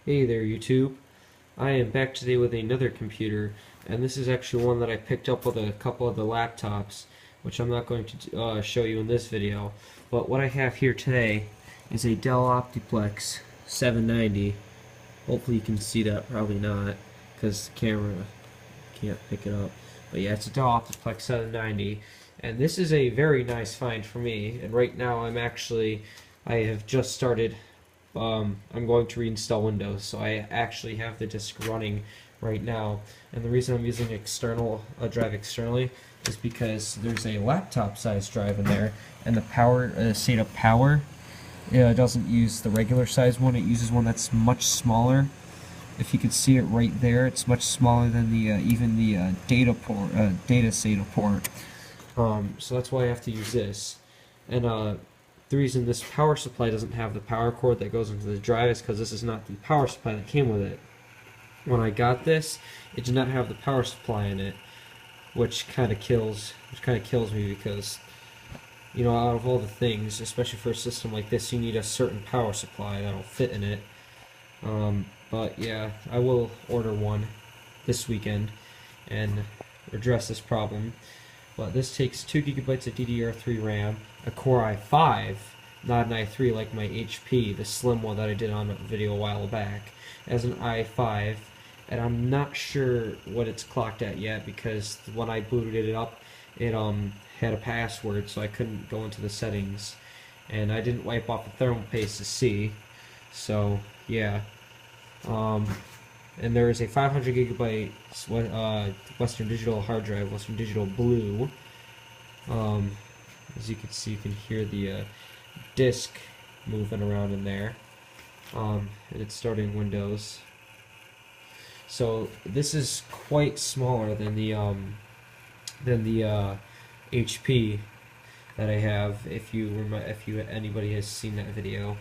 Hey there YouTube. I am back today with another computer, and this is actually one that I picked up with a couple of the laptops, which I'm not going to show you in this video. But what I have here today is a Dell optiplex 790. Hopefully you can see that, probably not, because the camera can't pick it up. But yeah, it's a Dell optiplex 790, and this is a very nice find for me. And right now I have just started I'm going to reinstall Windows, so I actually have the disk running right now. And the reason I'm using a drive externally is because there's a laptop-sized drive in there, and the power, state of power, doesn't use the regular size one. It uses one that's much smaller. If you could see it right there, it's much smaller than the even the data port, data SATA port. So that's why I have to use this. And the reason this power supply doesn't have the power cord that goes into the drive is because this is not the power supply that came with it. When I got this, it did not have the power supply in it, which kind of kills me because, you know, out of all the things, especially for a system like this, you need a certain power supply that'll fit in it. But yeah, I will order one this weekend and address this problem. But this takes 2 gigabytes of DDR3 RAM, a Core i5, not an i3 like my HP, the slim one that I did on a video a while back, as an i5, and I'm not sure what it's clocked at yet because when I booted it up, it had a password, so I couldn't go into the settings, and I didn't wipe off the thermal paste to see. So yeah. And there is a 500 gigabyte Western Digital hard drive, Western Digital Blue. As you can see, you can hear the disk moving around in there. And it's starting Windows. So this is quite smaller than the HP that I have. If anybody has seen that video.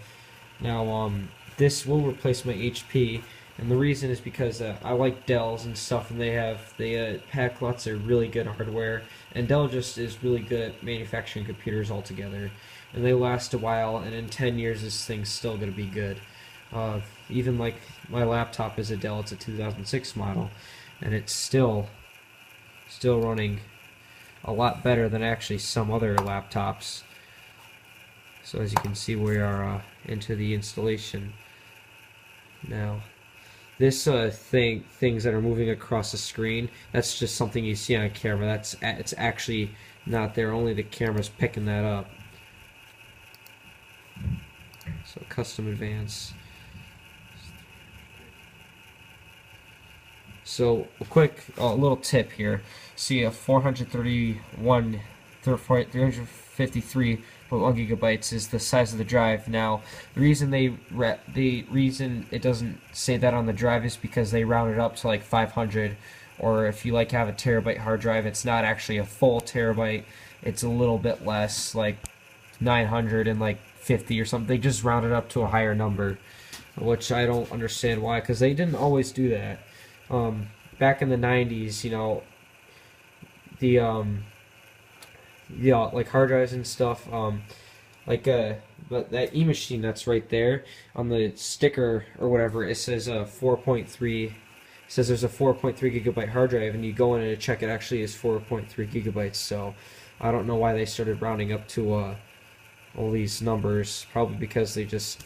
Now this will replace my HP. And the reason is because I like Dells and stuff, and they pack lots of really good hardware, and Dell just is really good at manufacturing computers altogether, and they last a while, and in 10 years this thing's still going to be good. Even like my laptop is a Dell, it's a 2006 model, and it's still running a lot better than actually some other laptops. So as you can see, we are into the installation now. This things that are moving across the screen, that's just something you see on a camera. It's actually not there. Only the camera's picking that up. So custom advance. So a little tip here. See a 353.1 gigabytes is the size of the drive. Now, the reason it doesn't say that on the drive is because they round it up to like 500, or if you like have a terabyte hard drive, it's not actually a full terabyte. It's a little bit less, like 950 or something. They just round it up to a higher number, which I don't understand why, because they didn't always do that. Back in the 90s, you know, yeah, like hard drives and stuff, but that e-machine that's right there on the sticker or whatever, it says 4.3. It says there's a 4.3 gigabyte hard drive, and you go in and check, it actually is 4.3 gigabytes. So I don't know why they started rounding up to all these numbers. Probably because they just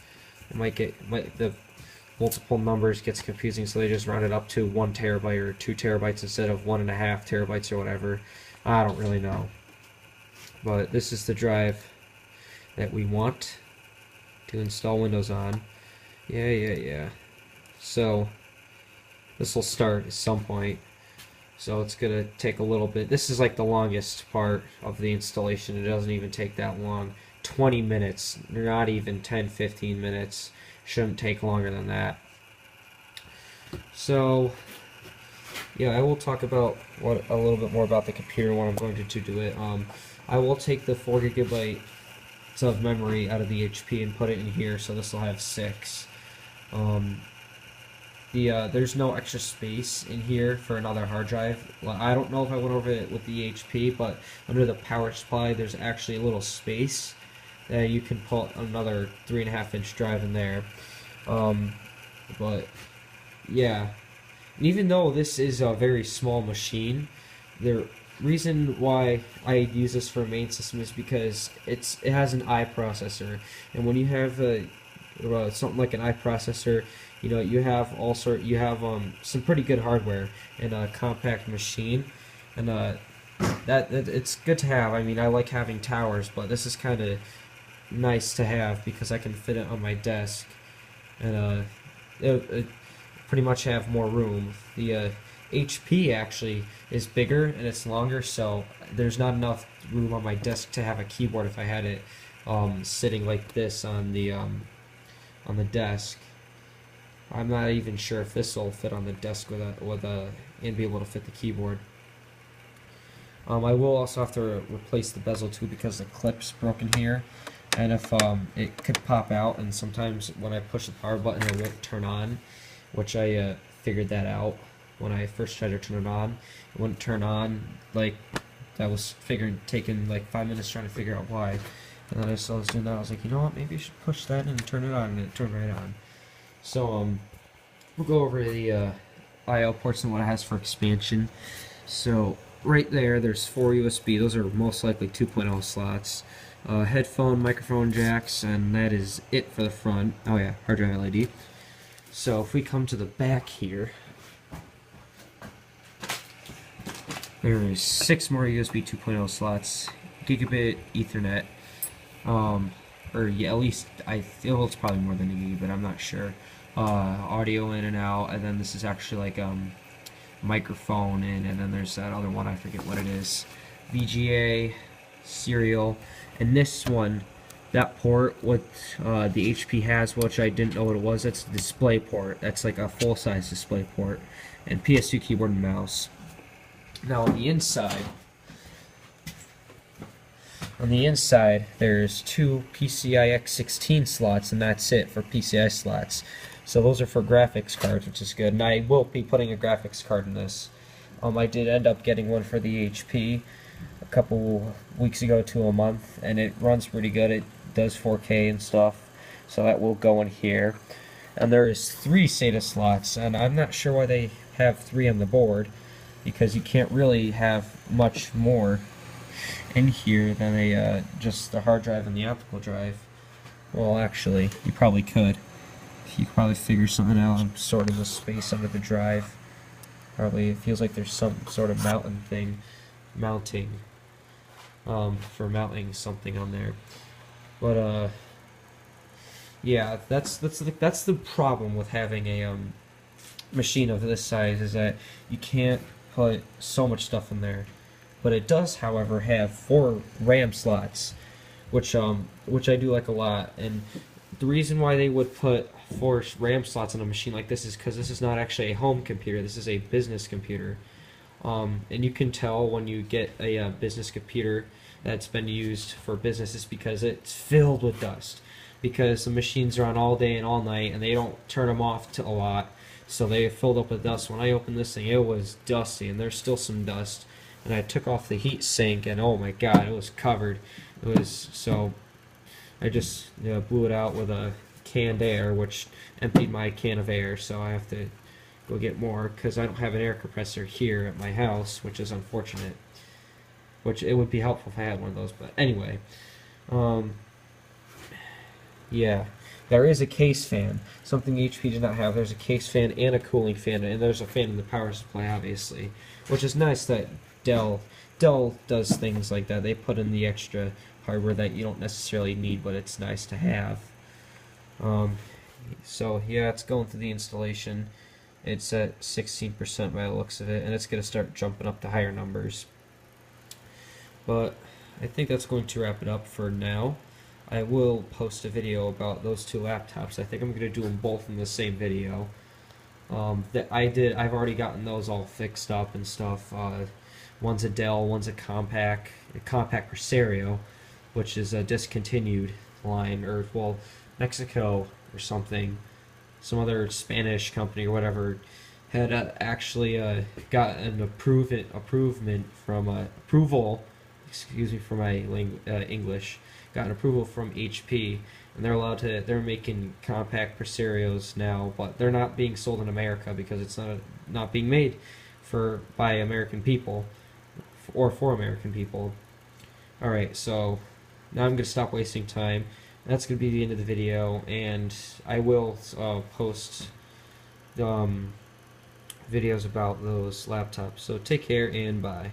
the multiple numbers gets confusing, so they just round it up to 1 terabyte or 2 terabytes instead of 1.5 terabytes or whatever. I don't really know. But this is the drive that we want to install Windows on. Yeah. So this will start at some point. So it's gonna take a little bit. This is like the longest part of the installation. It doesn't even take that long. 20 minutes, not even 10-15 minutes. Shouldn't take longer than that. So yeah, I will talk about a little bit more about the computer when I'm going to do it. I will take the 4 gigabytes of memory out of the HP and put it in here, so this will have 6. There's no extra space in here for another hard drive. Well, I don't know if I went over it with the HP, but under the power supply, there's actually a little space that you can put another 3.5-inch drive in there. But yeah, and even though this is a very small machine, the reason why I use this for a main system is because it has an I processor, and when you have something like an I processor, you have some pretty good hardware in a compact machine, and that it's good to have. I mean, I like having towers, but this is kind of nice to have because I can fit it on my desk, and it pretty much have more room. The HP actually is bigger and it's longer, so there's not enough room on my desk to have a keyboard if I had it sitting like this on the desk. I'm not even sure if this will fit on the desk and be able to fit the keyboard. I will also have to replace the bezel too because the clip's broken here, and if it could pop out, and sometimes when I push the power button it won't turn on, which I figured that out when I first tried to turn it on. It wouldn't turn on. Like, I was taking like 5 minutes trying to figure out why, and then I saw this doing that. I was like, you know what, maybe you should push that and turn it on, and it turned right on. So we'll go over the I/O ports and what it has for expansion. So right there's 4 USB. Those are most likely 2.0 slots. Headphone, microphone jacks, and that is it for the front. Oh yeah, hard drive LED. So if we come to the back here, there is 6 more USB 2.0 slots, gigabit Ethernet, or yeah, at least I feel it's probably more than a gigabit. I'm not sure. Audio in and out, and then this is actually like microphone in, and then there's that other one, I forget what it is. VGA, serial, and this one, that port, what the HP has, which I didn't know what it was, that's a display port. That's like a full-size display port, and PS2 keyboard and mouse. Now on the inside, there's 2 PCI X16 slots, and that's it for PCI slots. So those are for graphics cards, which is good. And I will be putting a graphics card in this. I did end up getting one for the HP a couple weeks ago to a month, and it runs pretty good. It does 4K and stuff, so that will go in here. And there is 3 SATA slots, and I'm not sure why they have 3 on the board, because you can't really have much more in here than just the hard drive and the optical drive. Well, actually, you probably could. You could probably figure something out. I'm sorting the space under the drive. Probably it feels like there's some sort of mounting for mounting something on there. But yeah, that's the problem with having a machine of this size, is that you can't put so much stuff in there. But it does, however, have 4 RAM slots, which I do like a lot. And the reason why they would put 4 RAM slots on a machine like this is because this is not actually a home computer. This is a business computer. And you can tell when you get a business computer that's been used for business is because it's filled with dust. Because the machines are on all day and all night, and they don't turn them off a lot, so they filled up with dust. When I opened this thing, it was dusty, and there's still some dust. And I took off the heat sink, and oh my god, it was covered. It was so. I just blew it out with a canned air, which emptied my can of air. So I have to go get more because I don't have an air compressor here at my house, which is unfortunate. Which it would be helpful if I had one of those, but anyway. Yeah, there is a case fan, something HP did not have. There's a case fan and a cooling fan, and there's a fan in the power supply, obviously, which is nice that Dell does things like that. They put in the extra hardware that you don't necessarily need, but it's nice to have. So yeah, it's going through the installation. It's at 16% by the looks of it, and it's going to start jumping up to higher numbers. But I think that's going to wrap it up for now. I will post a video about those 2 laptops. I think I'm going to do them both in the same video. I've already gotten those all fixed up and stuff. One's a Dell, one's a compact Presario, which is a discontinued line, or well, Mexico or something, some other Spanish company or whatever had actually got an approval. Excuse me for my English. Got an approval from HP, and they're making compact Preserios now, but they're not being sold in America because it's not being made by American people or for American people. Alright, so now I'm going to stop wasting time. That's going to be the end of the video, and I will post videos about those laptops. So take care and bye.